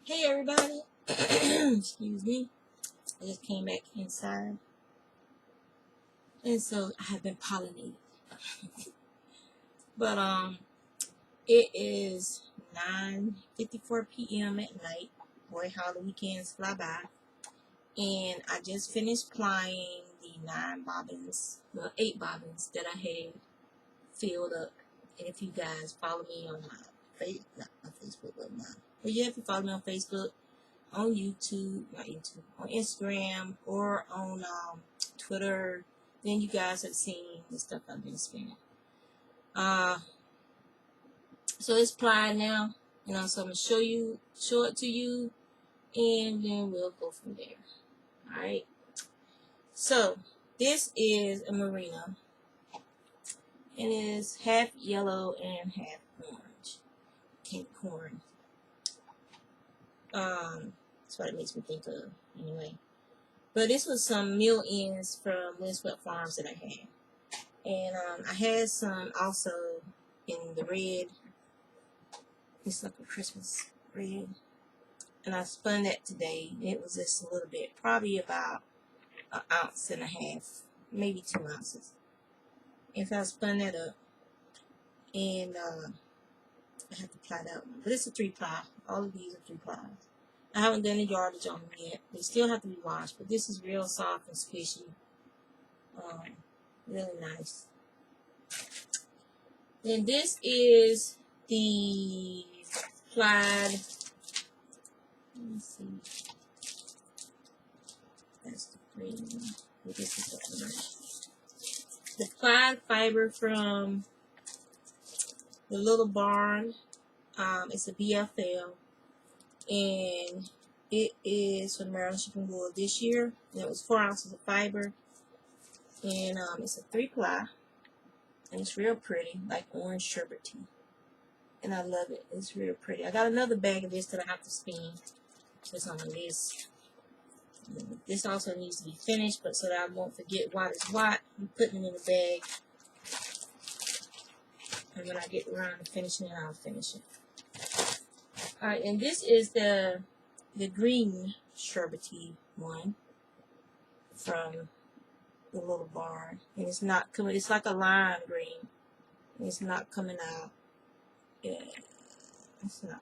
Hey everybody, excuse me, I just came back inside, and so I have been pollinated, but it is 9:54 p.m. at night. Boy, how the weekends fly by, and I just finished plying the 8 bobbins that I had filled up, and if you guys follow me on my Facebook, but yeah, if you follow me on Facebook, on YouTube, not YouTube, on Instagram, or on Twitter, then you guys have seen the stuff I've been spinning. So it's plied now, so I'm gonna show it to you, and then we'll go from there. All right. So this is a merino, and it is half yellow and half orange, candy corn. That's what it makes me think of, anyway. But this was some mill ends from Windswept Farms that I had. And I had some also in the red. It's like a Christmas red. And I spun that today. It was just a little bit, probably about 1.5 ounces, maybe 2 ounces. And so I spun that up. And I have to ply that one. But it's a 3-ply. All of these are 3-plies. I haven't done the yardage on them yet. They still have to be washed, but this is real soft and squishy. Really nice. Then this is the plied. Let me see. That's the green one. This is the orange. The plied fiber from the Little Barn. It's a BFL. And it is from Maryland Shipping Wool this year. And it was 4 ounces of fiber. And it's a 3-ply. And it's real pretty, like orange sherbet tea. And I love it. It's real pretty. I got another bag of this that I have to spin. It's on the list. This also needs to be finished, but so that I won't forget what is what, I'm putting it in the bag. And when I get around to finishing it, I'll finish it. Alright, and this is the green sherbety one from the Little Barn. And it's not coming, it's like a lime green. And it's not coming out. Yeah, it's not,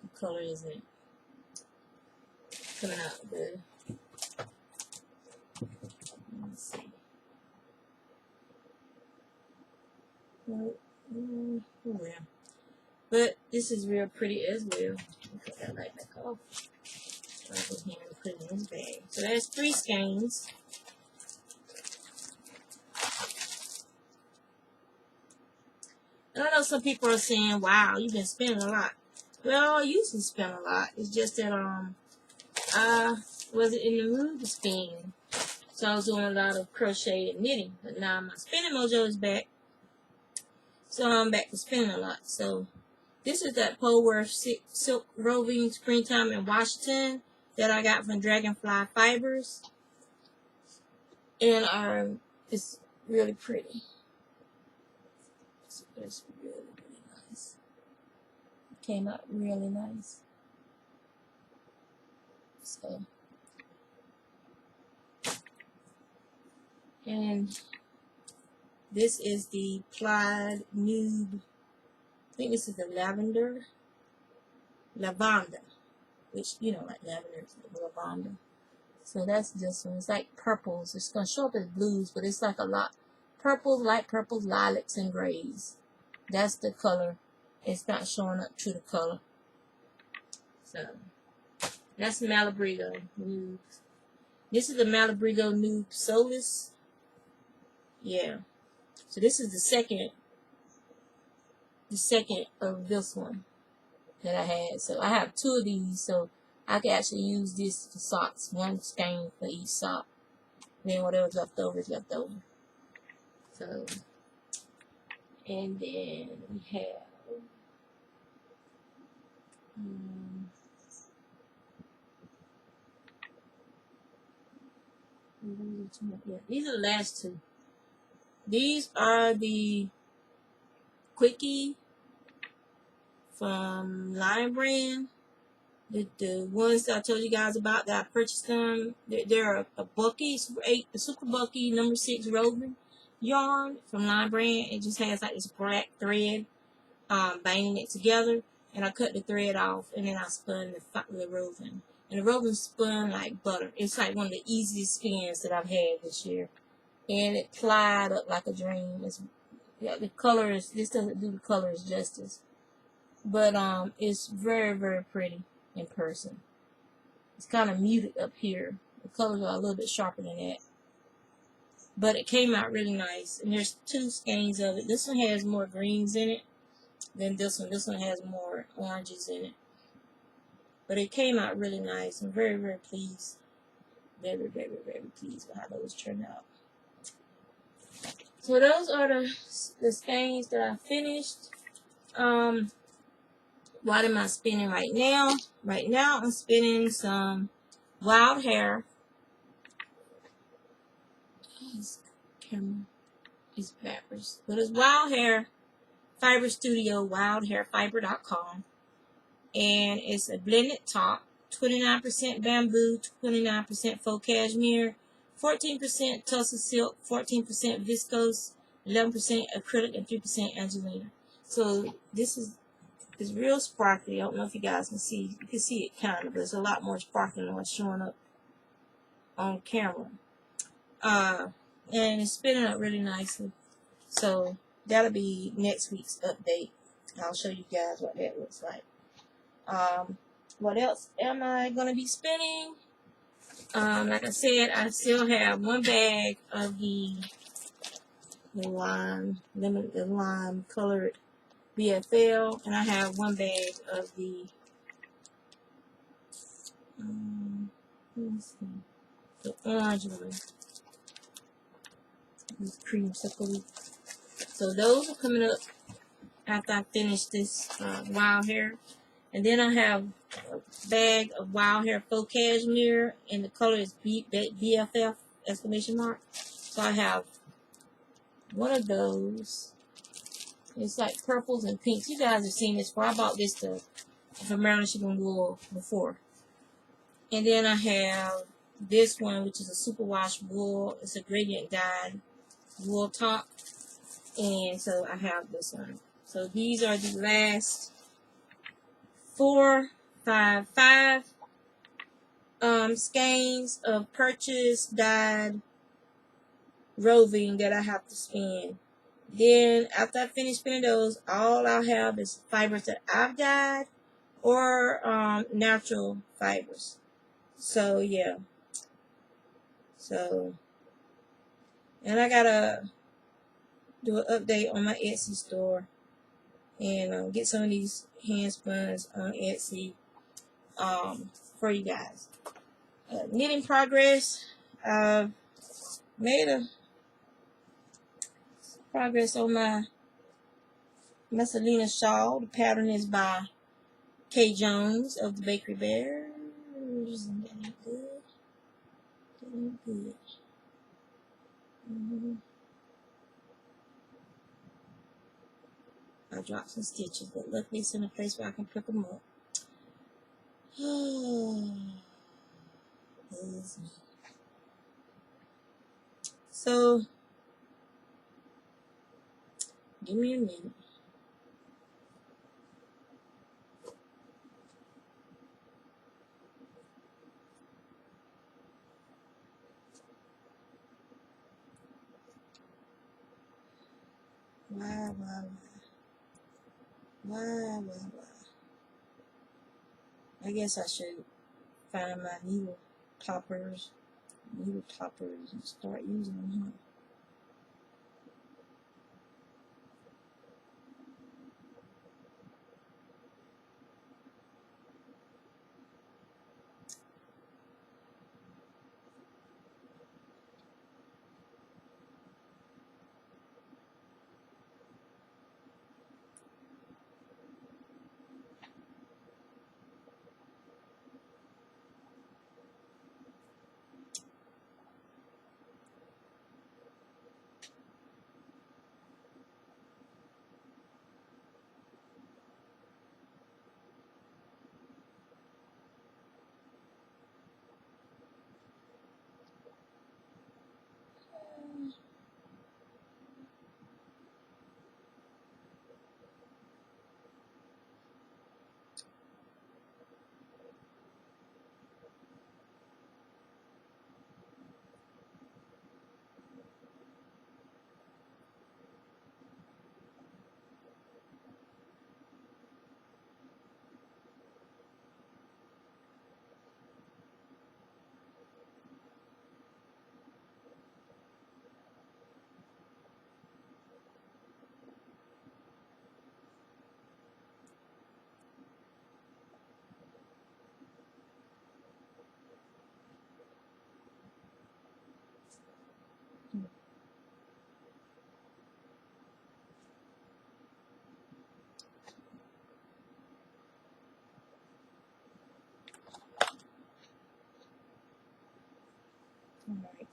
the color isn't coming out good. Let's see. Oh, yeah. But this is real pretty as well. Put that right back off. So I go here and put it in this bag. So there's 3 skeins. And I know some people are saying, wow, you've been spending a lot. Well, I used to spend a lot. It's just that I wasn't in the mood to spend. So I was doing a lot of crochet and knitting. But now my spinning mojo is back. So I'm back to spinning a lot. So this is that Polworth Silk Roving Springtime in Washington that I got from Dragonfly Fibers. And it's really pretty. It's really, really nice. It came out really nice. So, and this is the plied nude. I think this is the lavender, which like lavender is the lavender. So that's this one. It's like purples. It's gonna show up as blues, but it's like a lot purples, light purples, lilacs, and grays. That's the color. It's not showing up to the color. So that's Malabrigo nude. This is the Malabrigo nude Solis. Yeah. So this is the second of this one that I had. So I have 2 of these, so I can actually use this for socks. 1 skein for each sock. Then whatever's left over is left over. So, and then we have yeah, these are the last 2. These are the Quickie from Lion Brand. the ones that I told you guys about that I purchased them, they're a Bucky, a Super Bucky #6 roving yarn from Line Brand. It just has like this black thread binding it together, and I cut the thread off, and then I spun the roving. And the roving spun like butter. It's like one of the easiest spins that I've had this year. And it plied up like a dream. Yeah, the colors, this doesn't do the colors justice. But it's very, very pretty in person. It's kind of muted up here. The colors are a little bit sharper than that. But it came out really nice. And there's 2 skeins of it. This one has more greens in it than this one. This one has more oranges in it. But it came out really nice. I'm very, very pleased. Very, very, very pleased with how those turned out. So those are the skeins that I finished. What am I spinning right now? Right now I'm spinning some wild hair. This camera is backwards. But it's wild hair fiber studio, wildhairfiber.com. And it's a blended top. 29% bamboo, 29% faux cashmere, 14% tussle silk, 14% viscose, 11% acrylic, and 3% Angelina. So this is real sparkly. I don't know if you guys can see. You can see it kind of, but it's a lot more sparkly than what's showing up on camera. And it's spinning up really nicely. So that'll be next week's update. I'll show you guys what that looks like. What else am I going to be spinning? Like I said, I still have 1 bag of the lime colored BFL, and I have 1 bag of the the orange one, this creamsicle. So those are coming up after I finish this wild hair. And then I have a bag of wild hair faux cashmere, and the color is BFF exclamation mark. So I have 1 of those. It's like purples and pinks. You guys have seen this before. I bought this from Maryland Shipping Wool before. And then I have this one, which is a superwash wool. It's a gradient dyed wool top. And so I have this one. So these are the last 4, 5 skeins of purchased dyed roving that I have to spin. Then after I finish spinning those, all I'll have is fibers that I've dyed or natural fibers. So yeah. So, and I gotta do an update on my Etsy store and get some of these hand spuns on Etsy for you guys. Knitting progress. Made a progress on my Messalina shawl. The pattern is by K. Jones of the Bakery Bears. Isn't that good? Isn't that good? I dropped some stitches, but luckily it's in a place where I can pick them up. So, give me a minute. Why? I guess I should find my needle toppers and start using them, huh?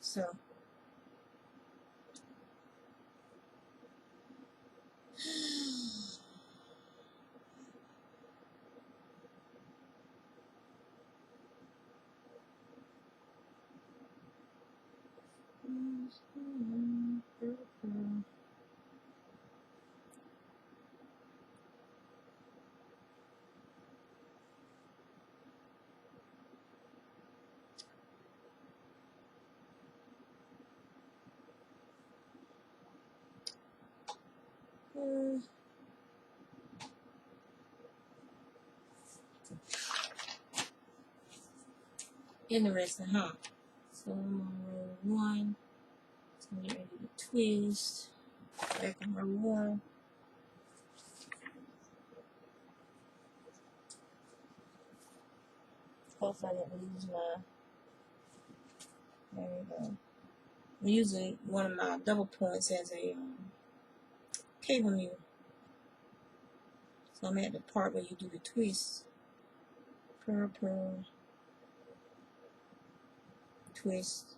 So interesting, huh? So I'm on row 1. So I'm getting ready to twist. Back on row 1. Hopefully I didn't lose my. There we go. I'm using one of my double points as a cable mule. So I'm at the part where you do the twist. Purl, purl, twist.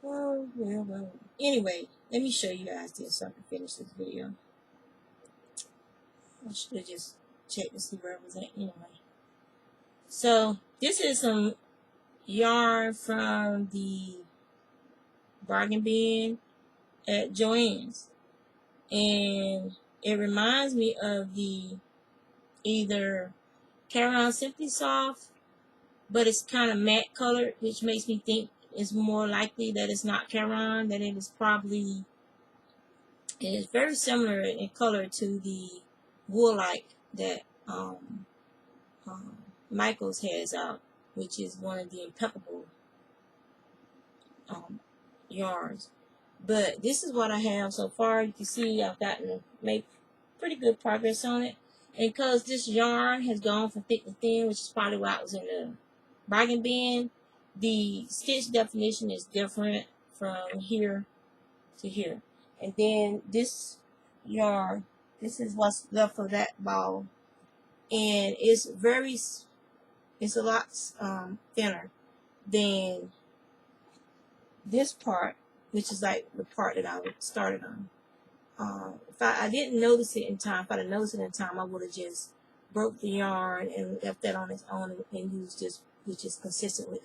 Oh, well. Anyway, let me show you guys this so I can finish this video. I should have just checked to see where it was at anyway. So, this is some yarn from the bargain bin at Joann's. And it reminds me of the either Caron Simply Soft, but it's kind of matte colored, which makes me think it's more likely that it's not Caron, that it is probably, it is very similar in color to the Woolite that Michaels has out, which is one of the impeccable yarns. But this is what I have so far. You can see I've gotten to make pretty good progress on it. And because this yarn has gone from thick to thin, which is probably why it was in the bargain bin, the stitch definition is different from here to here. And then this yarn, this is what's left of that ball. And it's a lot thinner than this part, which is like the part that I started on. If I didn't notice it in time, if I'd have noticed it in time, I would have just broke the yarn and left that on its own and used this, which is consistent with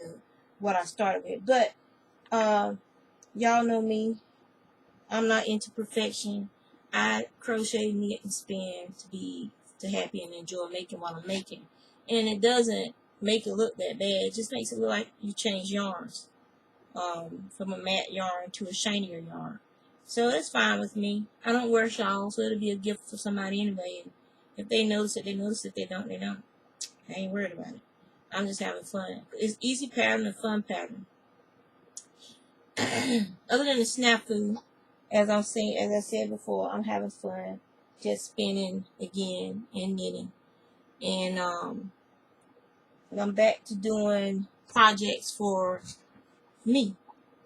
what I started with. But y'all know me. I'm not into perfection. I crochet, knit, and spin to happy and enjoy making what I'm making. And it doesn't make it look that bad. It just makes it look like you change yarns from a matte yarn to a shinier yarn. So it's fine with me. I don't wear shawls, so it'll be a gift for somebody anyway. And if they notice it, they notice it. If they don't, they don't. I ain't worried about it. I'm just having fun. It's easy pattern and fun pattern. Other than the snafu, as I said before, I'm having fun just spinning again and knitting. And I'm back to doing projects for me,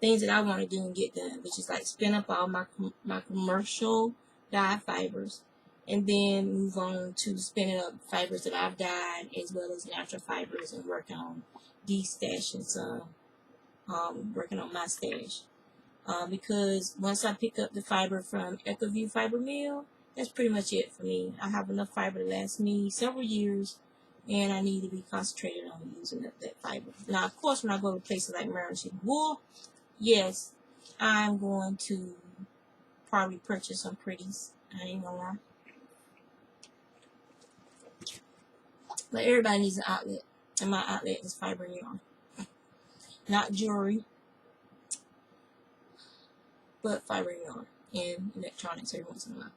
things that I want to do and get done, which is like spin up all my commercial dye fibers, and then move on to spinning up fibers that I've dyed as well as natural fibers, and working on de-stashing some, working on my stash. Because once I pick up the fiber from EcoView Fiber Mill, that's pretty much it for me. I have enough fiber to last me several years, and I need to be concentrated on using that fiber. Now, of course, when I go to places like Maryland Sheep Wool, yes, I'm going to probably purchase some pretties. I ain't gonna lie. But everybody needs an outlet, and my outlet is fiber yarn. Not jewelry, but fiber yarn and electronics every once in a while.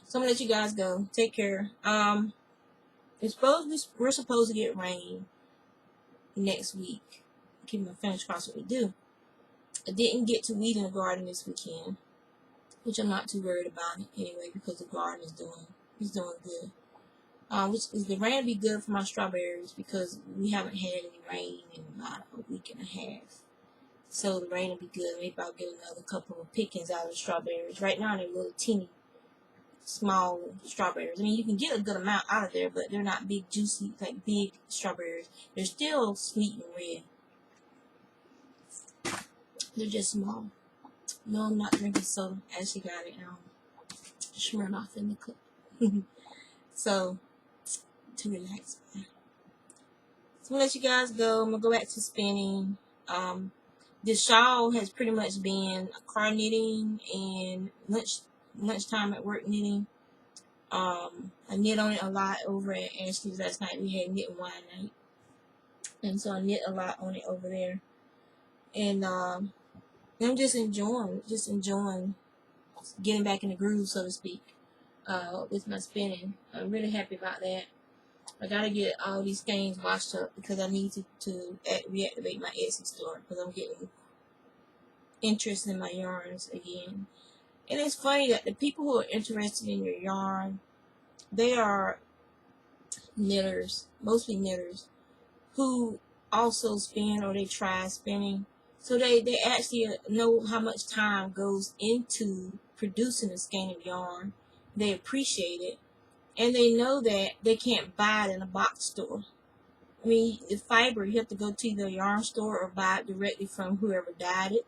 So I'm gonna let you guys go. Take care. We're supposed to get rain next week. Keep my fingers crossed what we do. I didn't get to weed in the garden this weekend, which I'm not too worried about it anyway, because the garden is doing good. Which is the rain will be good for my strawberries, because we haven't had any rain in about a week and a half. So the rain will be good. Maybe I'll get another couple of pickings out of the strawberries. Right now they're little teeny small strawberries. I mean, you can get a good amount out of there, but they're not big, juicy, like big strawberries. They're still sweet and red. They're just small. No, I'm not drinking soda. I actually got it Smirnoff in the cup. So, to relax. So, I'm going to let you guys go. I'm going to go back to spinning. This shawl has pretty much been car knitting and lunchtime at work knitting. I knit on it a lot over at Ashley's last night. We had knit wine night. And so I knit a lot on it over there. And I'm just enjoying getting back in the groove, so to speak, with my spinning. I'm really happy about that. I gotta get all these skeins washed up, because I need to reactivate my Etsy store, because I'm getting interest in my yarns again. And it's funny that the people who are interested in your yarn, they are knitters, mostly knitters, who also spin, or they try spinning. So they actually know how much time goes into producing a skein of yarn. They appreciate it. And they know that they can't buy it in a box store. I mean, the fiber, you have to go to either a yarn store or buy it directly from whoever dyed it.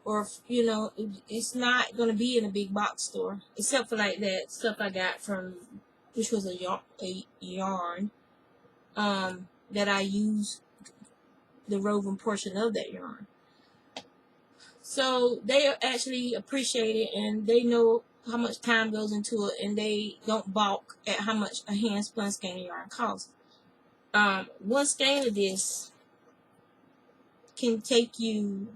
Or, you know, it's not going to be in a big box store. Except for like that stuff I got from, which was a yarn that I used the woven portion of that yarn. So they actually appreciate it, and they know how much time goes into it, and they don't balk at how much a hand spun skein of yarn costs. One skein of this can take you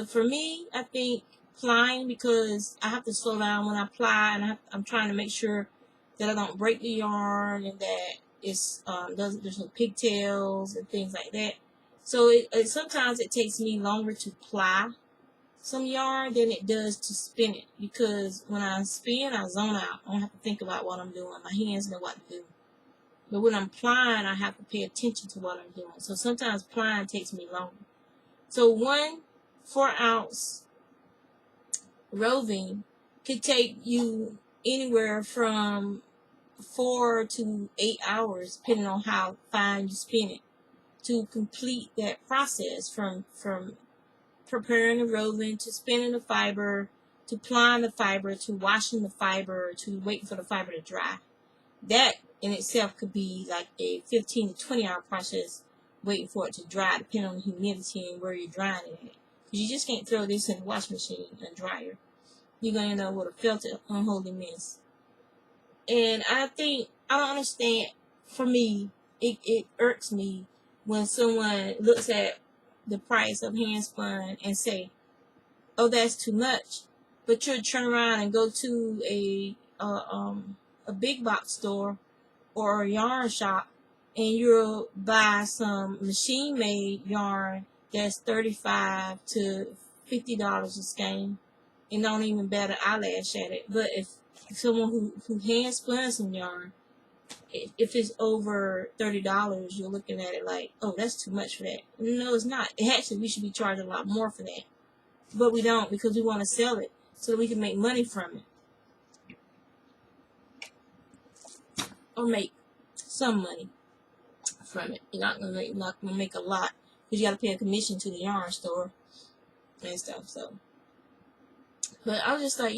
for me, I think plying, because I have to slow down when I ply, and I'm trying to make sure that I don't break the yarn, and that it's there's no pigtails and things like that. So sometimes it takes me longer to ply some yarn than it does to spin it, because when I spin, I zone out. I don't have to think about what I'm doing. My hands know what to do. But when I'm plying, I have to pay attention to what I'm doing. So sometimes plying takes me longer. So one 4-ounce roving could take you anywhere from 4 to 8 hours, depending on how fine you spin it, to complete that process from preparing the roving, to spinning the fiber, to plying the fiber, to washing the fiber, to waiting for the fiber to dry. That in itself could be like a 15 to 20 hour process, waiting for it to dry, depending on the humidity and where you're drying it at. You just can't throw this in the wash machine and dryer. You're going to end up with a filtered, unholy mess. And I don't understand, for me, it irks me when someone looks at the price of hand spun and say, oh, that's too much. But you'll turn around and go to a big box store or a yarn shop, and you'll buy some machine made yarn that's $35 to $50 a skein, and don't even bat an eyelash at it. But if someone who hand spun some yarn, if it's over $30, you're looking at it like, oh, that's too much for that. No, it's not. Actually, we should be charging a lot more for that. But we don't, because we want to sell it so that we can make money from it. Or make some money from it. You're not gonna make a lot, because you got to pay a commission to the yarn store and stuff. So, but I was just like,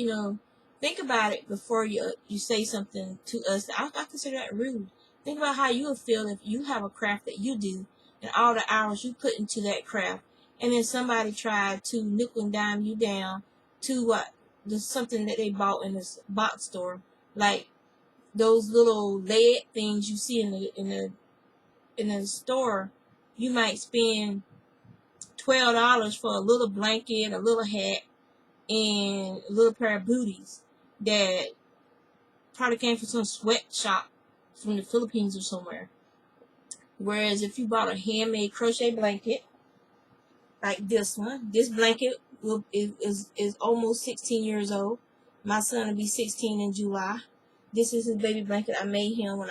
think about it before you say something to us. I consider that rude. Think about how you would feel if you have a craft that you do, and all the hours you put into that craft, and then somebody tried to nickel and dime you down to something that they bought in this box store, like those little lead things you see in the store. You might spend $12 for a little blanket, a little hat, and a little pair of booties that probably came from some sweatshop from the Philippines or somewhere. Whereas if you bought a handmade crochet blanket like this one, this blanket is almost 16 years old. My son will be 16 in July. This is his baby blanket I made him when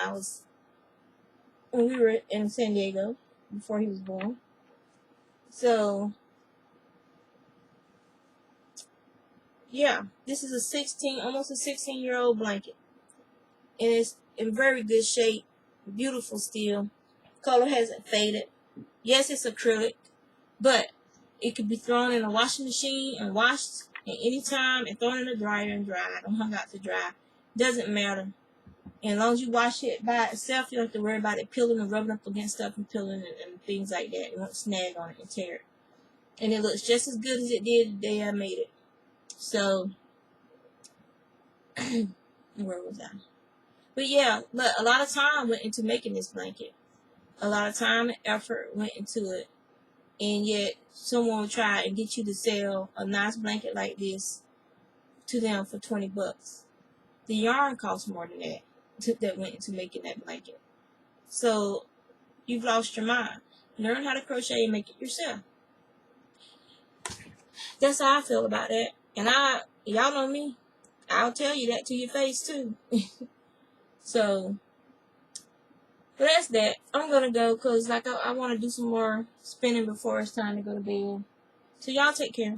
we were in San Diego before he was born. So yeah, this is almost a 16-year-old blanket, and it's in very good shape, beautiful still. Color hasn't faded. Yes, it's acrylic, but it could be thrown in a washing machine and washed at any time and thrown in the dryer and dried or hung out to dry. Doesn't matter. And as long as you wash it by itself, you don't have to worry about it peeling and rubbing up against stuff and peeling and things like that. You won't snag on it and tear it. And it looks just as good as it did the day I made it. So, where was I? But yeah, look, a lot of time went into making this blanket. A lot of time and effort went into it. And yet, someone will try and get you to sell a nice blanket like this to them for $20. The yarn costs more than that that went into making that blanket. So, you've lost your mind. Learn how to crochet and make it yourself. That's how I feel about that. And y'all know me. I'll tell you that to your face too. So, but that's that. I'm gonna go because I want to do some more spinning before it's time to go to bed. So y'all take care.